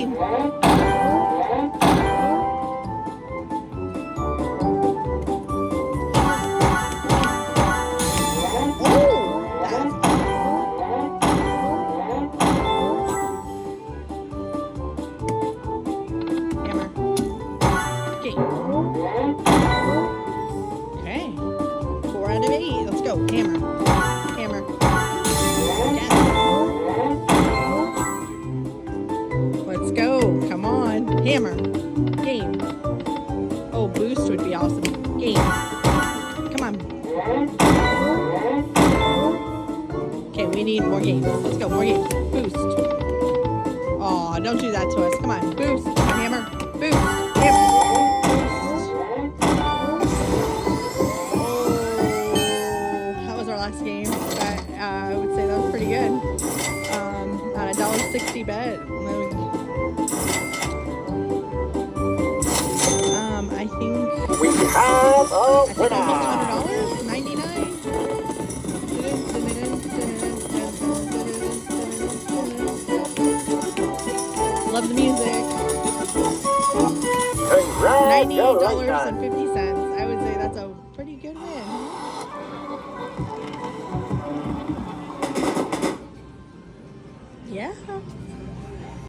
game. Okay. 4 out of 8. Let's go. Hammer. Hammer. Yes. Let's go. Come on. Hammer. Game. Oh, boost would be awesome. Game. Come on. Okay, we need more games. Let's go. More games. Boost. Oh, don't do that to us. Come on. Boost. Come on, Hammer. Boost. Hammer. Last game, but I would say that was pretty good. At $1.60 bet. I think we have a winner. $100, 99. Love the music. $98.50.